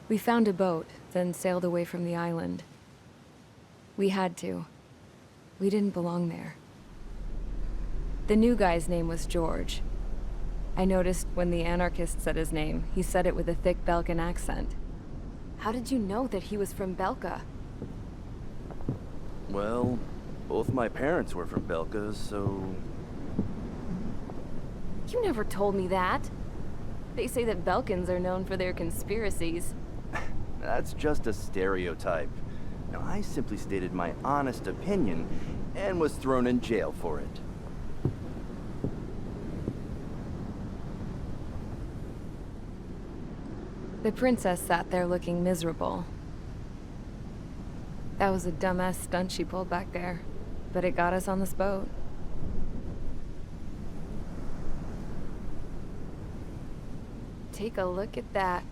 We found a boat, then sailed away from the island. We had to. We didn't belong there. The new guy's name was George. I noticed when the anarchist said his name, he said it with a thick Belkan accent. How did you know that he was from Belka? Well, both my parents were from Belka, so... You never told me that. They say that Belkans are known for their conspiracies. That's just a stereotype. Now, I simply stated my honest opinion and was thrown in jail for it. The princess sat there looking miserable. That was a dumbass stunt she pulled back there, but it got us on this boat. Take a look at that.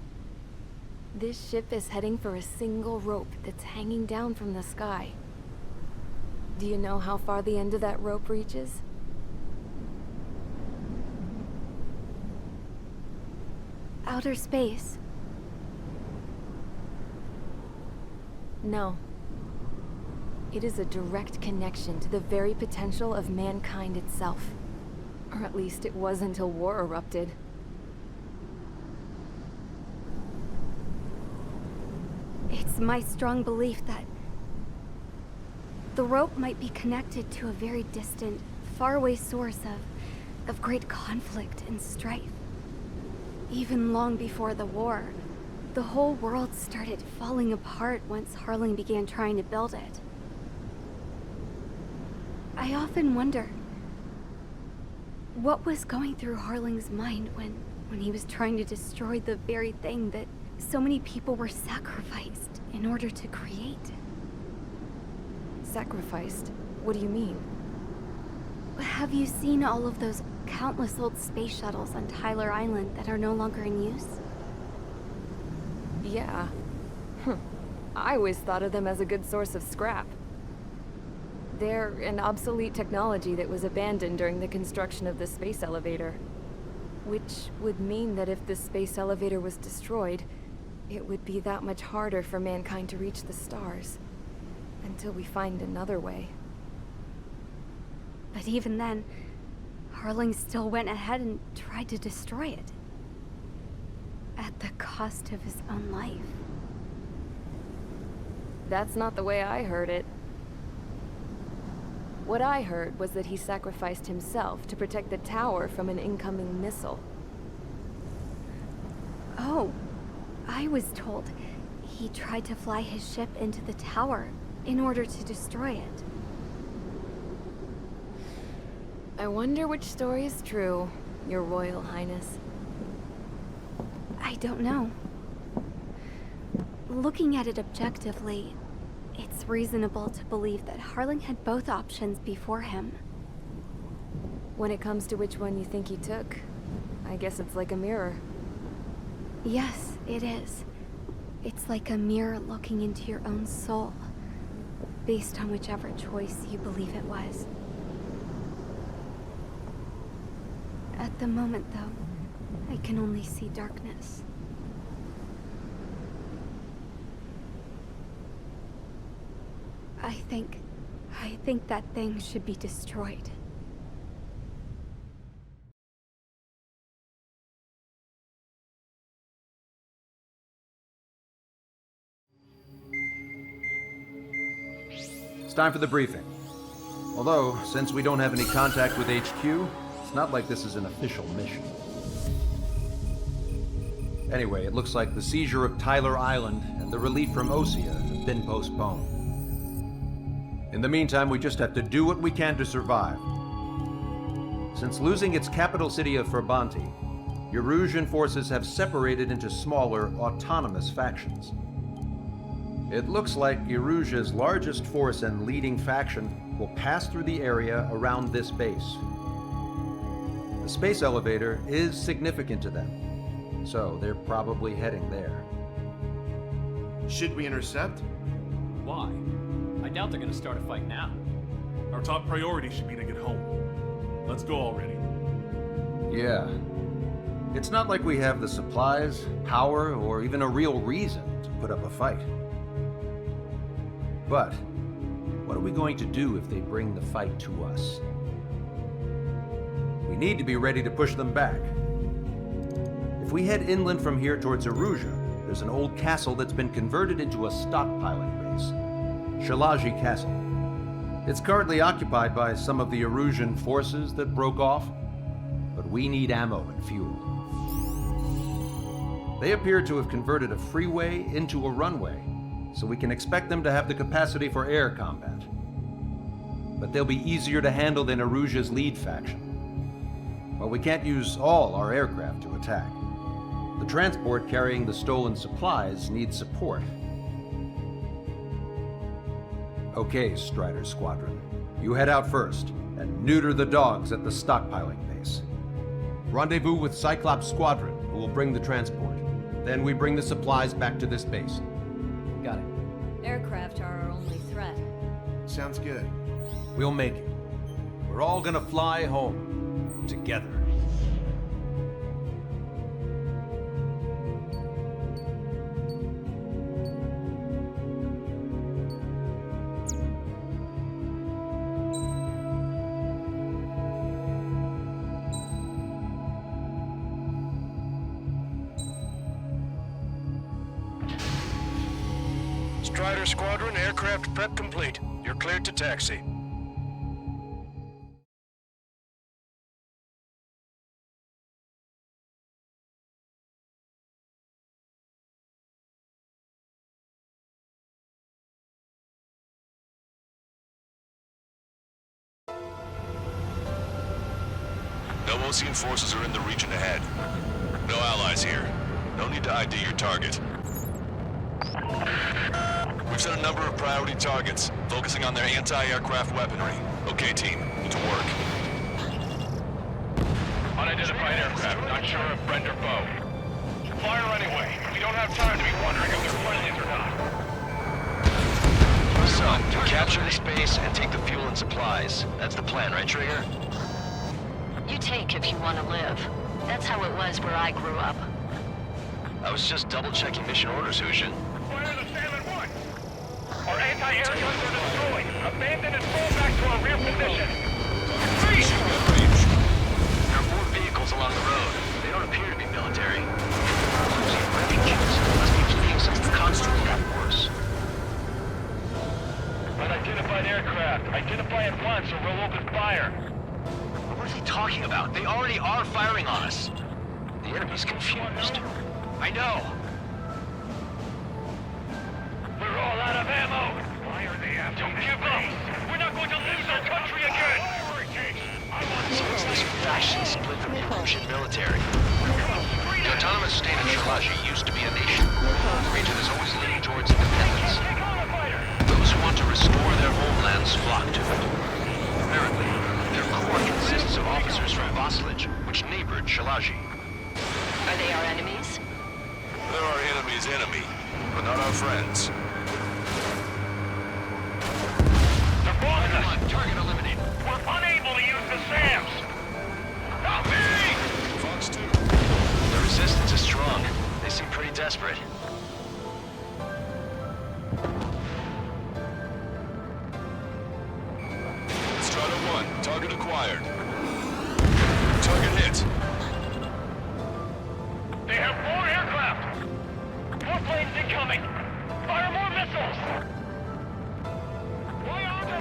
This ship is heading for a single rope that's hanging down from the sky. Do you know how far the end of that rope reaches? Outer space. No. It is a direct connection to the very potential of mankind itself. Or at least it was until war erupted. It's my strong belief that the rope might be connected to a very distant, faraway source of great conflict and strife. Even long before the war, the whole world started falling apart once Harling began trying to build it. I often wonder what was going through Harling's mind when he was trying to destroy the very thing that so many people were sacrificed in order to create. Sacrificed? What do you mean? Have you seen all of those countless old space shuttles on Tyler Island that are no longer in use? Yeah. I always thought of them as a good source of scrap. They're an obsolete technology that was abandoned during the construction of the space elevator. Which would mean that if the space elevator was destroyed, it would be that much harder for mankind to reach the stars. Until we find another way. But even then, Harling still went ahead and tried to destroy it. At the cost of his own life. That's not the way I heard it. What I heard was that he sacrificed himself to protect the tower from an incoming missile. Oh, I was told he tried to fly his ship into the tower in order to destroy it. I wonder which story is true, Your Royal Highness. I don't know. Looking at it objectively, it's reasonable to believe that Harling had both options before him. When it comes to which one you think he took, I guess it's like a mirror. Yes, it is. It's like a mirror looking into your own soul, based on whichever choice you believe it was. At the moment, though, I can only see darkness. I think that thing should be destroyed. It's time for the briefing. Although, since we don't have any contact with HQ, it's not like this is an official mission. Anyway, it looks like the seizure of Tyler Island and the relief from Osea have been postponed. In the meantime, we just have to do what we can to survive. Since losing its capital city of Ferbanti, Erusian forces have separated into smaller, autonomous factions. It looks like Erusia's largest force and leading faction will pass through the area around this base. The space elevator is significant to them, so they're probably heading there. Should we intercept? Why? I doubt they're gonna start a fight now. Our top priority should be to get home. Let's go already. Yeah. It's not like we have the supplies, power, or even a real reason to put up a fight. But what are we going to do if they bring the fight to us? We need to be ready to push them back. If we head inland from here towards Erusia, there's an old castle that's been converted into a stockpiling base. Shalaji Castle. It's currently occupied by some of the Erusian forces that broke off, but we need ammo and fuel. They appear to have converted a freeway into a runway, so we can expect them to have the capacity for air combat. But they'll be easier to handle than Erusia's lead faction. While we can't use all our aircraft to attack, the transport carrying the stolen supplies needs support. Okay, Strider Squadron. You head out first and neuter the dogs at the stockpiling base. Rendezvous with Cyclops Squadron, who will bring the transport. Then we bring the supplies back to this base. Got it. Aircraft are our only threat. Sounds good. We'll make it. We're all gonna fly home. Together. Strider Squadron, aircraft prep complete. You're cleared to taxi. No Osean forces are in the region ahead. No allies here. No need to ID your target. We've set a number of priority targets, focusing on their anti-aircraft weaponry. Okay, team, to work. Unidentified aircraft, not sure if friend or foe. Fire anyway. We don't have time to be wondering if they're friendlies or not. So, capture this base and take the fuel and supplies. That's the plan, right, Trigger? You take if you want to live. That's how it was where I grew up. I was just double-checking mission orders, Hushin. Fire the Salmon 1! Our anti-air guns are destroyed. Abandon and fall back to our rear position. Freeze! There are more vehicles along the road. They don't appear to be military. Losing refugees. Must be fleeing some of the constant got worse. Unidentified aircraft. Identify at once or we'll open fire. What is he talking about? They already are firing on us. The enemy's confused. I know. We're all out of ammo. Why are they after Don't give up. We're not going to lose our country again. So what's this faction split from the Erusian military? The autonomous state of Shalaji used to be a nation. The region is always leaning towards independence. Those who want to restore their homelands flock to it. Apparently, their core consists of officers from Vaslij, which neighbored Shalaji. Are they our enemies? They're our enemy's enemy, but not our friends. They're bombing us. Target eliminated. We're unable to use the SAMs. Help me! Fox 2. The resistance is strong. They seem pretty desperate. Strider 1, target acquired. Target hit. They have more aircraft. More planes incoming. Fire more missiles.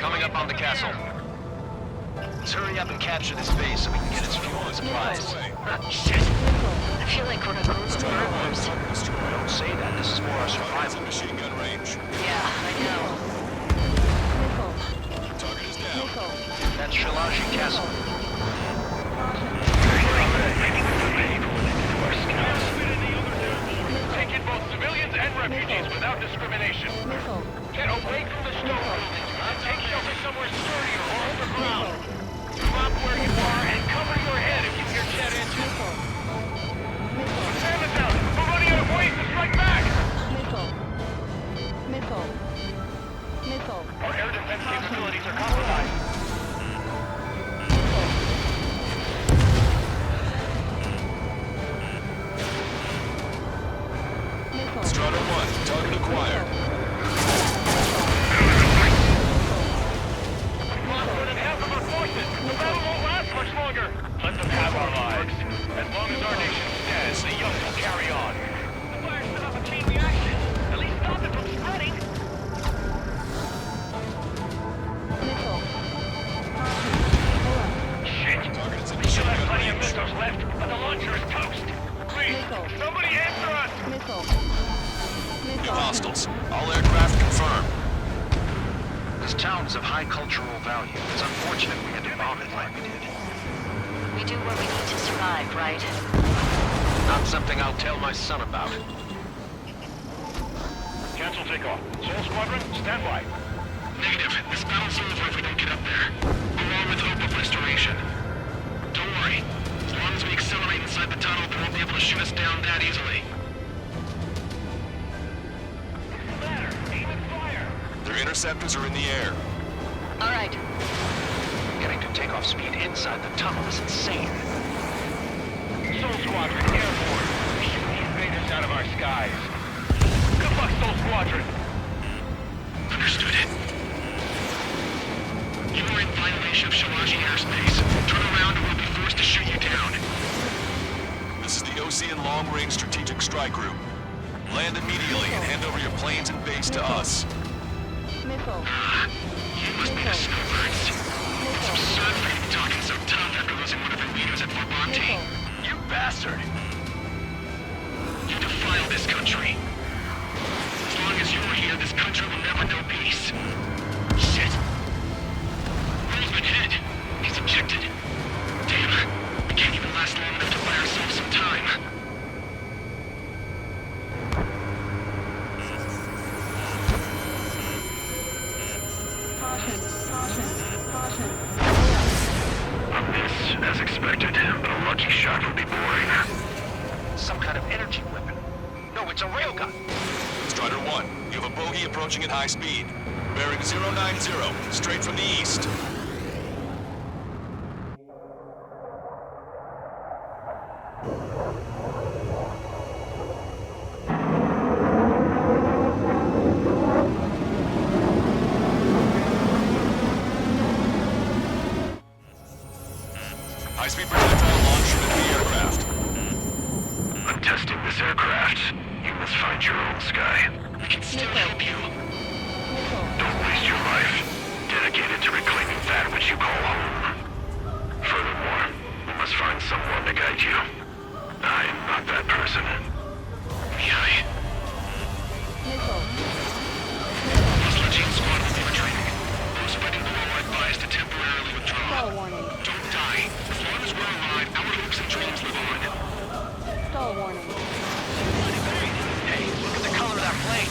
Coming up on the castle. Let's hurry up and capture this base so we can get its fuel and supplies. Shit. I feel like we're a group of burglars. Don't say that. This is for our survival. Machine gun range. Yeah, I know. Target is down. That's Shalaji Castle. Take in both civilians and refugees without discrimination. Get away from the storeroom. Take shelter somewhere sturdier or underground. Drop where you are and cover your head if you hear jet engines. Sam is out. We're running out of ways to strike back. Our air defense capabilities are compromised. left, but the launcher is toast. Please, somebody answer us! New hostiles. All aircraft confirmed. This town's of high cultural value. It's unfortunate we had to bomb it like we did. We do what we need to survive, right? Not something I'll tell my son about. Cancel takeoff. Soul Squadron, stand by. Negative. This battle's over if we don't get up there. Along with hope of restoration. Don't worry. As long as we accelerate inside the tunnel, they won't be able to shoot us down that easily. Ladder, aim and fire. Their interceptors are in the air. All right. Getting to takeoff speed inside the tunnel is insane. Soul Squadron, airborne. Shoot the invaders out of our skies. Good luck, Soul Squadron. Understood. You are in violation of Shalaji airspace. Turn around or we'll be forced to shoot you down. This is the Ocean Long-Range Strategic Strike Group. Land immediately and hand over your planes and base to us. You must be the snowbirds. It's absurd for you to be talking so tough after losing one of your leaders at Fort Monty. You bastard! You defile this country. As long as you're here, this country will never know peace. Shit. Roll's been hit. He's ejected. Damn. We can't even last long enough to buy ourselves some time. A miss, as expected, but a lucky shot would be boring. Some kind of energy weapon. No, it's a railgun. Strider 1, you have a bogey approaching at high speed. Bearing 090, straight from the east. High-speed projectile launch into the aircraft. I'm testing this aircraft. You must find your own sky. We can still help you. Don't waste your life. Dedicated to reclaiming that which you call home. Furthermore, we must find someone to guide you. I am not that person. Yai. Sludging squad will be retreating. Those fighting below are advised to temporarily withdraw. Don't die. As long as we're alive, our hopes and dreams live on. Hey, look at the color of that plane.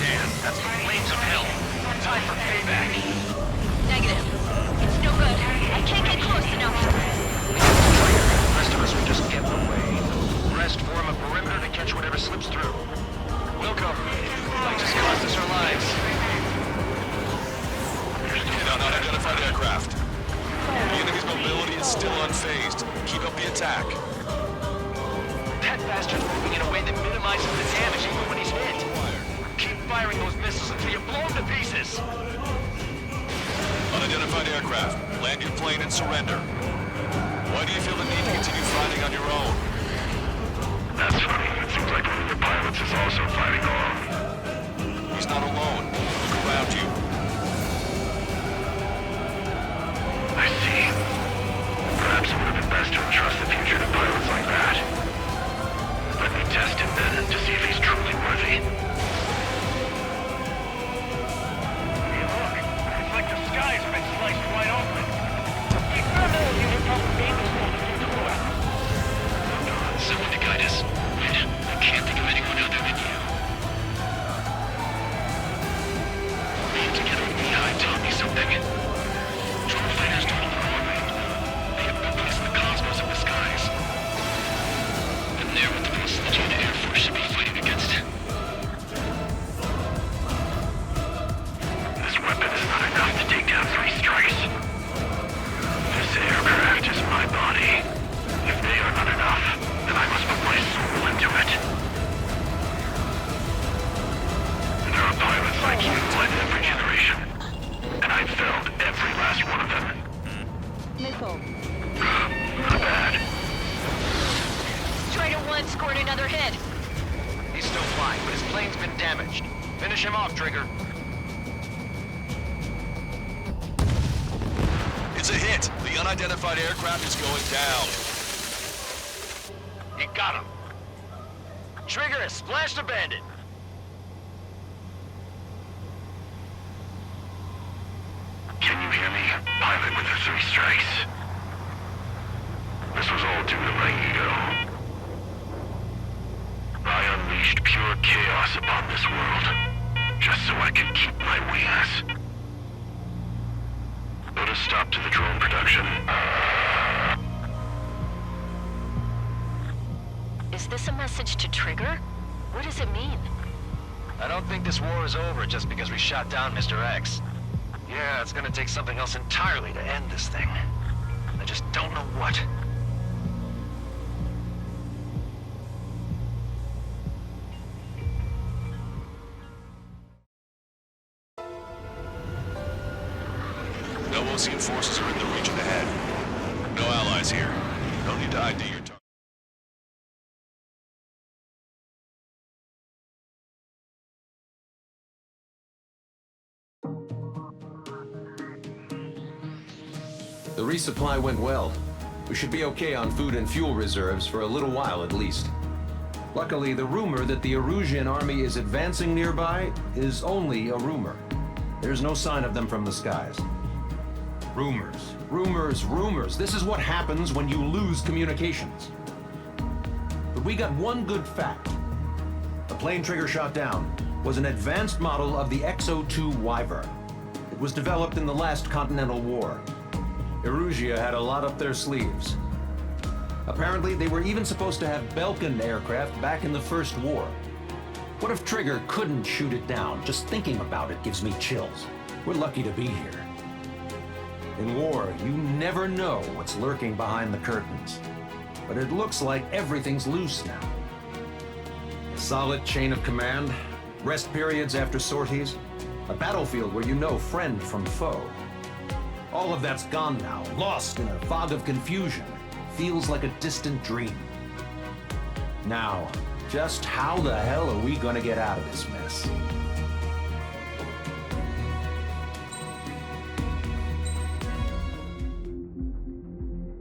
Damn, that's the flames of hell. Time for payback. Negative. It's no good. I can't get close enough. The rest of us will just get in the way. Rest form a perimeter to catch whatever slips through. Welcome. Like just cost us our lives. Hit on unidentified aircraft. The enemy's mobility is still unfazed. Keep up the attack. That bastard's moving in a way that minimizes the damage even when he's hit. Keep firing those missiles until you blow them to pieces. Unidentified aircraft. Land your plane and surrender. Why do you feel the need to continue fighting on your own? That's funny. It seems like one of your pilots is also fighting alone. He's not alone. Look around you. I see. Perhaps it would have been best to entrust the future to pilots like that. Let me test him then to see if he's truly worthy. Hey, look. It's like the sky's been sliced wide open. You found out you were probably babies holding through the door. Someone to guide us. I can't think of anyone other than you. Being together with Mihai taught me something. Drone fighters don't look away. They have no place in the cosmos of the skies. And they're what the Sludgian Air Force should be fighting against. This weapon is not enough to take down 3 strikes. This aircraft is my body. If they are not enough, then I must put my soul into it. There are pilots like you in every generation. And I've failed every last one of them. Not bad. Strider 1 scored another hit. He's still flying, but his plane's been damaged. Finish him off, Trigger. It's a hit. The unidentified aircraft is going down. You got him. Trigger has splashed a bandit. Can you hear me? Pilot with the 3 strikes. This was all due to my ego. I unleashed pure chaos upon this world, just so I could keep my wings. Put a stop to the drone production. Is this a message to Trigger? What does it mean? I don't think this war is over just because we shot down Mr. X. Yeah, it's gonna take something else entirely to end this thing. I just don't know what. No Osean forces are in the region ahead. No allies here. No need to ID your target. The resupply went well. We should be okay on food and fuel reserves for a little while at least. Luckily, the rumor that the Erusian army is advancing nearby is only a rumor. There's no sign of them from the skies. Rumors, rumors, rumors. This is what happens when you lose communications. But we got one good fact. The plane Trigger shot down was an advanced model of the XO-2 Wyvern. It was developed in the last Continental War. Erusia had a lot up their sleeves. Apparently, they were even supposed to have Belkin aircraft back in the First War. What if Trigger couldn't shoot it down? Just thinking about it gives me chills. We're lucky to be here. In war, you never know what's lurking behind the curtains. But it looks like everything's loose now. A solid chain of command, rest periods after sorties, a battlefield where you know friend from foe. All of that's gone now, lost in a fog of confusion. Feels like a distant dream. Now, just how the hell are we gonna get out of this mess?